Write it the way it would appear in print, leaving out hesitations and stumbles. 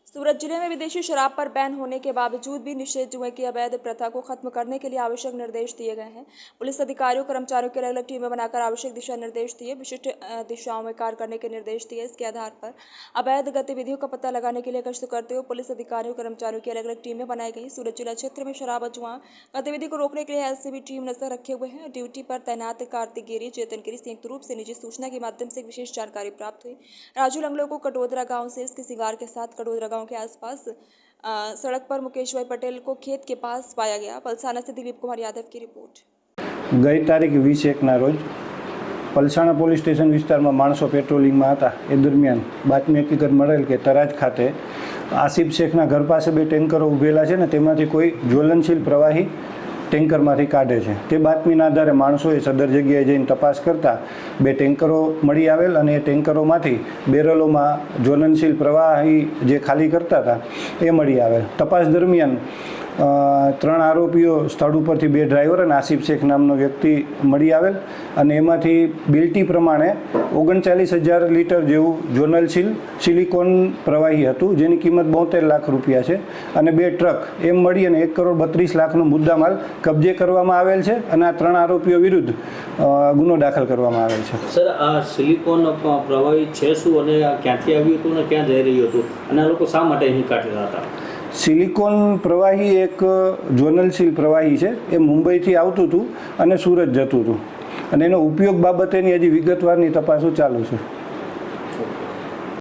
सूरत जिले में विदेशी शराब पर बैन होने के बावजूद भी निषेध जुए की अवैध प्रथा को खत्म करने के लिए आवश्यक निर्देश दिए गए हैं। पुलिस अधिकारियों कर्मचारियों की अलग अलग टीमें बनाकर आवश्यक दिशा निर्देश दिए, विशिष्ट दिशाओं में कार्य करने के निर्देश दिए। इसके आधार पर अवैध गतिविधियों का पता लगाने के लिए गश्त करते हुए पुलिस अधिकारियों कर्मचारियों की अलग अलग टीमें बनाई गई। सूरत जिला क्षेत्र में शराब और जुआ गतिविधि को रोकने के लिए एलसीबी टीम नजर रखे हुए हैं। ड्यूटी पर तैनात कार्तिक गिरी, चेतन गिरी संयुक्त रूप से निजी सूचना के माध्यम से विशेष जानकारी प्राप्त हुई। राजू लंगड़ो को कटोदरा गांव से इसके सिगार के साथ कटोदरा गांव के आसपास सड़क पर मुकेश भाई पटेल को खेत के पास पाया गया। पलसाना से दिलीप कुमार यादव की रिपोर्ट। गई तारीख 20/1 रोज पलसाणा पोलीस स्टेशन विस्तार में माणसों पेट्रोलिंग में था। ए दरमियान बातमी हकीकत मळेल के तराज खाते आसिफ शेखना घर पास बे टेंकरो उभेला है, तेमांथी कोई ज्वलनशील प्रवाही टेंकर में काढ़े है। ते बातमीना आधारे माणसोए सदर जग्याए जईने तपास करता बे टेंकरो मळी आवेल अने ए टेंकरोमांथी बेरलो में ज्वलनशील प्रवाही जे खाली करता था ए मळी आवेल। तपास दरमियान 3 आरोपीओ स्थल उपरथी 2 ड्राइवर और आसिफ शेख नामनो व्यक्ति मळी आवेल अने एमांथी बिल्टी प्रमाणे 39,000 लीटर जेवुं ज्वलनशील सिलिकॉन प्रवाही हतुं, जेनी किंमत 72 लाख रुपया है अने 2 ट्रक एम मळी अने 1,32,00,000 मुद्दामाल कब्जे करवामां आवेल छे अने आ 3 आरोपीओ विरुद्ध गुनो दाखल करवामां आवेल छे। सर, आ सिलिकॉन प्रवाही छे शुं अने क्यांथी आव्युं हतुं अने क्यां जई रह्युं हतुं अने आ लोको शा माटे અહીં કાઢેલા હતા? सिलिकॉन प्रवाही एक ज्वलनशील प्रवाही है, ये मुंबई थी आवतुं हतुं अने सूरत जतुं हतुं अने एनो उपयोग बाबतेनी हजी विगतवाરની તપાસો ચાલુ છે।